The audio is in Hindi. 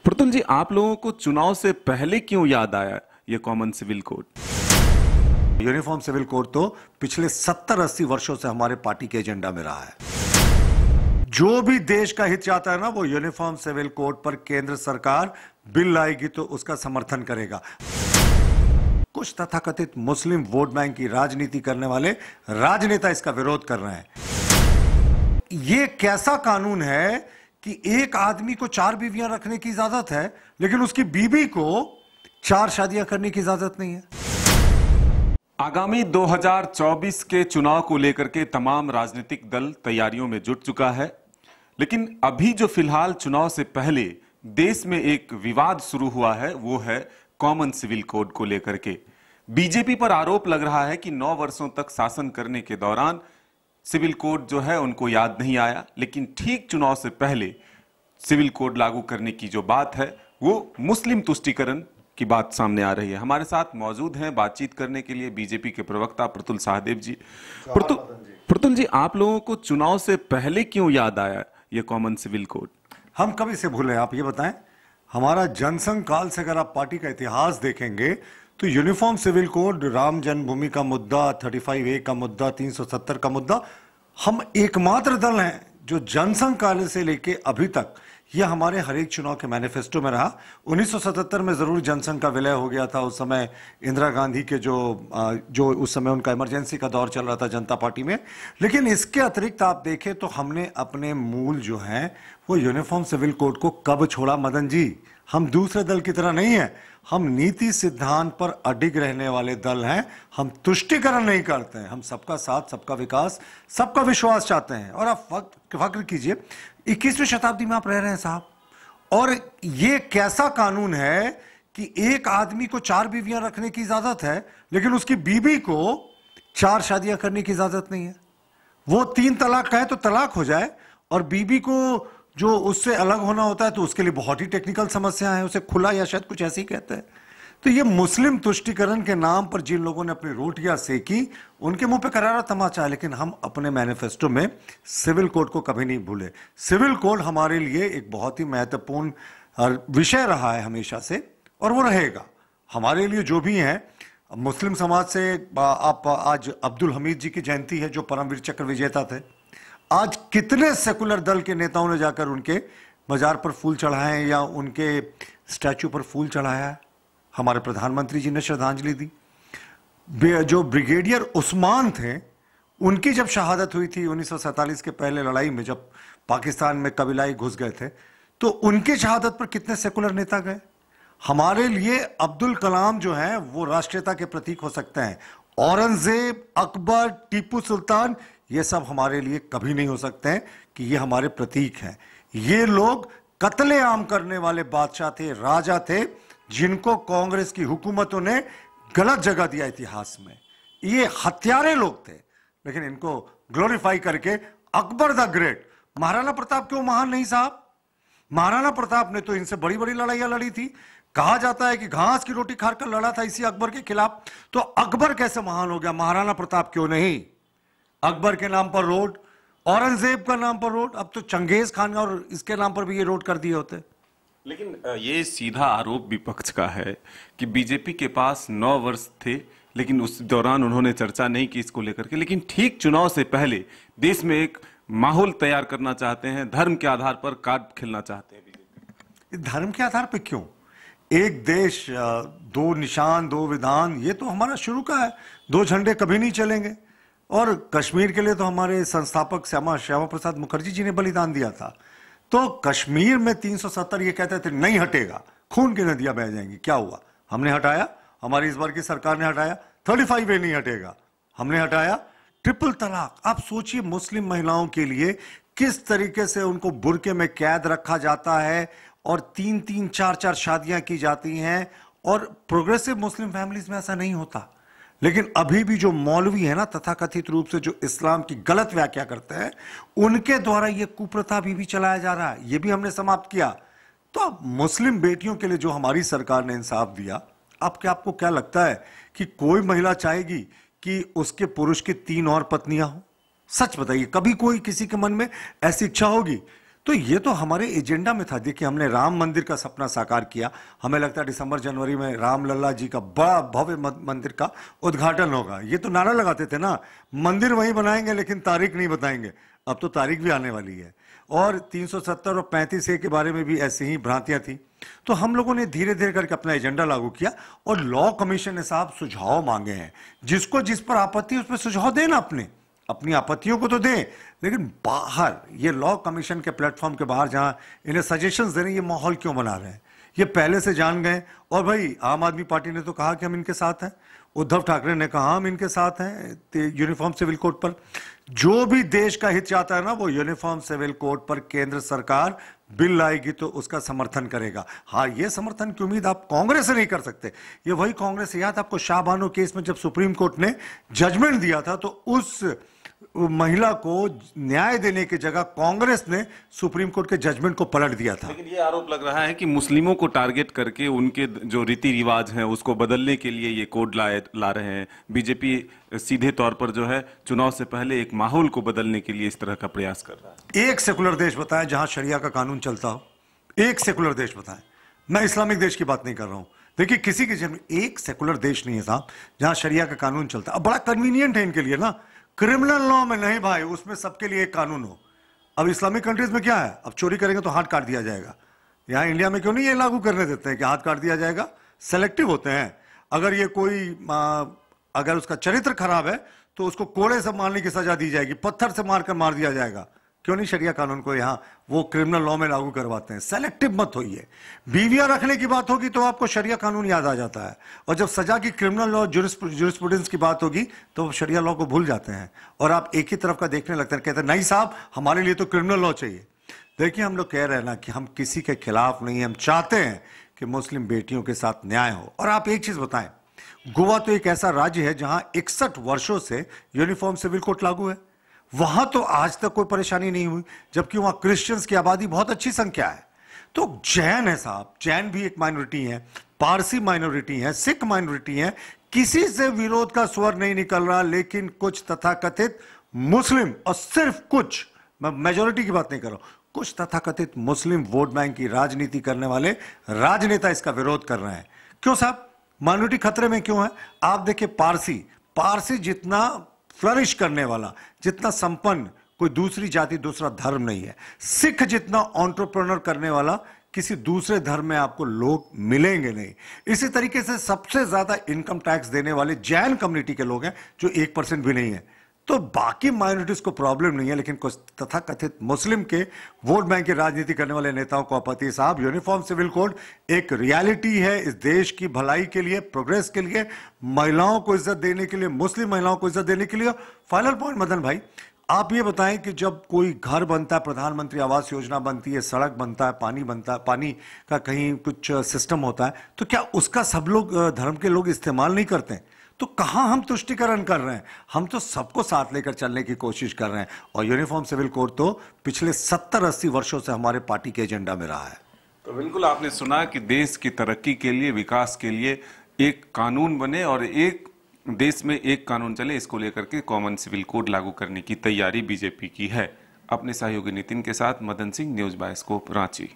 प्रतुल जी, आप लोगों को चुनाव से पहले क्यों याद आया ये common civil code? Uniform civil code तो पिछले 70-80 वर्षों से हमारे पार्टी के एजेंडा में रहा है। जो भी देश का हित चाहता है ना, वो यूनिफॉर्म सिविल कोड पर केंद्र सरकार बिल लाएगी तो उसका समर्थन करेगा। कुछ तथाकथित मुस्लिम वोट बैंक की राजनीति करने वाले राजनेता इसका विरोध कर रहे हैं। ये कैसा कानून है कि एक आदमी को 4 बीवियां रखने की इजाजत है, लेकिन उसकी बीवी को 4 शादियां करने की इजाजत नहीं है। आगामी 2024 के चुनाव को लेकर के तमाम राजनीतिक दल तैयारियों में जुट चुका है, लेकिन अभी जो फिलहाल चुनाव से पहले देश में एक विवाद शुरू हुआ है वो है कॉमन सिविल कोड को लेकर के। बीजेपी पर आरोप लग रहा है कि 9 वर्षों तक शासन करने के दौरान सिविल कोड जो है उनको याद नहीं आया, लेकिन ठीक चुनाव से पहले सिविल कोड लागू करने की जो बात है वो मुस्लिम तुष्टीकरण की बात सामने आ रही है। हमारे साथ मौजूद हैं बातचीत करने के लिए बीजेपी के प्रवक्ता प्रतुल सहदेव जी। प्रतुल जी, आप लोगों को चुनाव से पहले क्यों याद आया ये कॉमन सिविल कोड? हम कभी से भूले? आप ये बताएं, हमारा जनसंघ काल से अगर आप पार्टी का इतिहास देखेंगे तो यूनिफॉर्म सिविल कोड, राम जन्मभूमि का मुद्दा, 35A का मुद्दा, 370 का मुद्दा, हम एकमात्र दल हैं जो जनसंघ काल से लेके अभी तक ये हमारे हर एक चुनाव के मैनिफेस्टो में रहा। 1977 में जरूर जनसंघ का विलय हो गया था। उस समय इंदिरा गांधी के जो उस समय उनका इमरजेंसी का दौर चल रहा था जनता पार्टी में। लेकिन इसके अतिरिक्त आप देखें तो हमने अपने मूल जो हैं वो यूनिफॉर्म सिविल कोड को कब छोड़ा? मदन जी, हम दूसरे दल की तरह नहीं है। हम नीति सिद्धांत पर अडिग रहने वाले दल हैं। हम तुष्टीकरण नहीं करते हैं। हम सबका साथ, सबका विकास, सबका विश्वास चाहते हैं। और आप फक्र कीजिए, 21वीं शताब्दी में आप रह रहे हैं साहब, और ये कैसा कानून है कि एक आदमी को 4 बीवियां रखने की इजाजत है, लेकिन उसकी बीवी को 4 शादियां करने की इजाजत नहीं है। वो 3 तलाक कहे तो तलाक हो जाए, और बीवी को जो उससे अलग होना होता है तो उसके लिए बहुत ही टेक्निकल समस्या है, उसे खुला या शायद कुछ ऐसे ही कहते हैं। तो ये मुस्लिम तुष्टीकरण के नाम पर जिन लोगों ने अपनी रोटियां सेकी, उनके मुंह पे करारा तमाचा है। लेकिन हम अपने मैनिफेस्टो में सिविल कोड को कभी नहीं भूले। सिविल कोड हमारे लिए एक बहुत ही महत्वपूर्ण विषय रहा है हमेशा से, और वो रहेगा हमारे लिए। जो भी है मुस्लिम समाज से, आप आज अब्दुल हमीद जी की जयंती है जो परमवीर चक्र विजेता थे। आज कितने सेकुलर दल के नेताओं ने जाकर उनके मजार पर फूल चढ़ाए या उनके स्टैचू पर फूल चढ़ाया है। हमारे प्रधानमंत्री जी ने श्रद्धांजलि दी। जो ब्रिगेडियर उस्मान थे, उनकी जब शहादत हुई थी 1947 के पहले लड़ाई में, जब पाकिस्तान में कबीलाई घुस गए थे, तो उनकी शहादत पर कितने सेकुलर नेता गए। हमारे लिए अब्दुल कलाम जो है वो राष्ट्रीयता के प्रतीक हो सकते हैं। औरंगजेब, अकबर, टीपू सुल्तान, ये सब हमारे लिए कभी नहीं हो सकते हैं कि ये हमारे प्रतीक हैं। ये लोग कत्लेआम करने वाले बादशाह थे, राजा थे, जिनको कांग्रेस की हुकूमतों ने गलत जगह दिया इतिहास में। ये हत्यारे लोग थे, लेकिन इनको ग्लोरीफाई करके अकबर द ग्रेट। महाराणा प्रताप क्यों महान नहीं साहब? महाराणा प्रताप ने तो इनसे बड़ी बड़ी लड़ाइयां लड़ी थी। कहा जाता है कि घास की रोटी खाकर लड़ा था इसी अकबर के खिलाफ। तो अकबर कैसे महान हो गया, महाराणा प्रताप क्यों नहीं? अकबर के नाम पर रोड, औरंगजेब का नाम पर रोड, अब तो चंगेज खान और इसके नाम पर भी ये रोड कर दिए होते। लेकिन ये सीधा आरोप विपक्ष का है कि बीजेपी के पास 9 वर्ष थे, लेकिन उस दौरान उन्होंने चर्चा नहीं की इसको लेकर के। लेकिन ठीक चुनाव से पहले देश में एक माहौल तैयार करना चाहते हैं, धर्म के आधार पर कार्ड खेलना चाहते हैं बीजेपी। धर्म के आधार पर क्यों? एक देश, 2 निशान, 2 विधान, ये तो हमारा शुरू का है। 2 झंडे कभी नहीं चलेंगे। और कश्मीर के लिए तो हमारे संस्थापक श्यामा प्रसाद मुखर्जी जी ने बलिदान दिया था। तो कश्मीर में 370 ये कहते थे नहीं हटेगा, खून की नदियां बह जाएंगी। क्या हुआ? हमने हटाया। हमारी इस बार की सरकार ने हटाया। 35A नहीं हटेगा, हमने हटाया। ट्रिपल तलाक, आप सोचिए मुस्लिम महिलाओं के लिए किस तरीके से उनको बुर्के में कैद रखा जाता है और 3-3, 4-4 शादियां की जाती हैं। और प्रोग्रेसिव मुस्लिम फैमिलीज में ऐसा नहीं होता। लेकिन अभी भी जो मौलवी है ना, तथाकथित रूप से जो इस्लाम की गलत व्याख्या करते हैं, उनके द्वारा ये कुप्रथा भी चलाया जा रहा है। ये भी हमने समाप्त किया। तो अब मुस्लिम बेटियों के लिए जो हमारी सरकार ने इंसाफ दिया, आपको क्या लगता है कि कोई महिला चाहेगी कि उसके पुरुष की 3 और पत्नियां हो? सच बताइए, कभी कोई किसी के मन में ऐसी इच्छा होगी? तो ये तो हमारे एजेंडा में था। देखिए, हमने राम मंदिर का सपना साकार किया। हमें लगता है दिसंबर जनवरी में राम लल्ला जी का बड़ा भव्य मंदिर का उद्घाटन होगा। ये तो नारा लगाते थे ना, मंदिर वहीं बनाएंगे लेकिन तारीख नहीं बताएंगे। अब तो तारीख भी आने वाली है। और 370 और 35A के बारे में भी ऐसी ही भ्रांतियां थी। तो हम लोगों ने धीरे धीरे करके अपना एजेंडा लागू किया और लॉ कमीशन ने साहब सुझाव मांगे हैं। जिसको जिस पर आपत्ति है उस पर सुझाव देना, अपनी आपत्तियों को तो दें, लेकिन बाहर ये लॉ कमीशन के प्लेटफॉर्म के बाहर जहां इन्हें सजेशंस दे रहे हैं, ये माहौल क्यों बना रहे हैं? ये पहले से जान गए। और भाई, आम आदमी पार्टी ने तो कहा कि हम इनके साथ हैं, उद्धव ठाकरे ने कहा हम इनके साथ हैं यूनिफॉर्म सिविल कोड पर। जो भी देश का हित चाहता है ना, वो यूनिफॉर्म सिविल कोड पर केंद्र सरकार बिल लाएगी तो उसका समर्थन करेगा। हाँ, ये समर्थन की उम्मीद आप कांग्रेस से नहीं कर सकते। ये वही कांग्रेस, याद आपको शाहबानो केस में जब सुप्रीम कोर्ट ने जजमेंट दिया था तो उस महिला को न्याय देने की जगह कांग्रेस ने सुप्रीम कोर्ट के जजमेंट को पलट दिया था। लेकिन ये आरोप लग रहा है कि मुस्लिमों को टारगेट करके उनके जो रीति रिवाज हैं उसको बदलने के लिए ये कोड ला रहे हैं। बीजेपी सीधे तौर पर जो है चुनाव से पहले एक माहौल को बदलने के लिए इस तरह का प्रयास कर रहा है। एक सेकुलर देश बताएं जहां शरिया का कानून चलता हो, एक सेकुलर देश बताएं। मैं इस्लामिक देश की बात नहीं कर रहा हूं। देखिए, किसी के जन्म एक सेकुलर देश नहीं है साहब जहां शरिया का कानून चलता है। अब बड़ा कन्वीनियंट है इनके लिए ना, क्रिमिनल लॉ में नहीं भाई, उसमें सबके लिए एक कानून हो। अब इस्लामिक कंट्रीज में क्या है, अब चोरी करेंगे तो हाथ काट दिया जाएगा। यहां इंडिया में क्यों नहीं ये लागू करने देते हैं कि हाथ काट दिया जाएगा? सेलेक्टिव होते हैं। अगर ये कोई अगर उसका चरित्र खराब है तो उसको कोड़े से मारने की सजा दी जाएगी, पत्थर से मारकर मार दिया जाएगा। क्यों नहीं शरिया कानून को यहां वो क्रिमिनल लॉ में लागू करवाते हैं? सेलेक्टिव मत होइए। बीवियां रखने की बात होगी तो आपको शरिया कानून याद आ जाता है, और जब सजा की क्रिमिनल लॉ ज्यूरिस्प्रूडेंस की बात होगी तो शरिया लॉ को भूल जाते हैं और आप एक ही तरफ का देखने लगते हैं, कहते हैं नहीं साहब हमारे लिए तो क्रिमिनल लॉ चाहिए। देखिए, हम लोग कह रहे हैं ना कि हम किसी के खिलाफ नहीं, हम चाहते हैं कि मुस्लिम बेटियों के साथ न्याय हो। और आप एक चीज बताएं, गोवा तो एक ऐसा राज्य है जहां 61 वर्षों से यूनिफॉर्म सिविल कोड लागू है। वहां तो आज तक कोई परेशानी नहीं हुई, जबकि वहां क्रिश्चियंस की आबादी बहुत अच्छी संख्या है। तो जैन है साहब, जैन भी एक माइनॉरिटी है, पारसी माइनॉरिटी है, सिख माइनॉरिटी है, किसी से विरोध का स्वर नहीं निकल रहा। लेकिन कुछ तथाकथित मुस्लिम, और सिर्फ कुछ, मैं मेजोरिटी की बात नहीं कर रहा हूं, कुछ तथाकथित मुस्लिम वोट बैंक की राजनीति करने वाले राजनेता इसका विरोध कर रहे हैं। क्यों साहब? माइनॉरिटी खतरे में क्यों है? आप देखिए, पारसी जितना फ्लरिश करने वाला, जितना संपन्न कोई दूसरी जाति, दूसरा धर्म नहीं है। सिख जितना एंटरप्रेन्योर करने वाला किसी दूसरे धर्म में आपको लोग मिलेंगे नहीं। इसी तरीके से सबसे ज्यादा इनकम टैक्स देने वाले जैन कम्युनिटी के लोग हैं, जो 1% भी नहीं है। तो बाकी माइनॉरिटीज को प्रॉब्लम नहीं है, लेकिन कुछ तथाकथित मुस्लिम के वोट बैंक की राजनीति करने वाले नेताओं को आपत्ति। साहब, यूनिफॉर्म सिविल कोड एक रियलिटी है इस देश की भलाई के लिए, प्रोग्रेस के लिए, महिलाओं को इज्जत देने के लिए, मुस्लिम महिलाओं को इज्जत देने के लिए। फाइनल पॉइंट मदन भाई, आप ये बताएं कि जब कोई घर बनता है, प्रधानमंत्री आवास योजना बनती है, सड़क बनता है, पानी बनता है, पानी का कहीं कुछ सिस्टम होता है, तो क्या उसका सब लोग धर्म के लोग इस्तेमाल नहीं करते हैं? तो कहां हम तुष्टिकरण कर रहे हैं? हम तो सबको साथ लेकर चलने की कोशिश कर रहे हैं। और यूनिफॉर्म सिविल कोड तो पिछले 70-80 वर्षों से हमारे पार्टी के एजेंडा में रहा है। तो बिल्कुल आपने सुना कि देश की तरक्की के लिए, विकास के लिए एक कानून बने और एक देश में एक कानून चले, इसको लेकर के कॉमन सिविल कोड लागू करने की तैयारी बीजेपी की है। अपने सहयोगी नितिन के साथ मदन सिंह, न्यूज बायोस्कोप, रांची।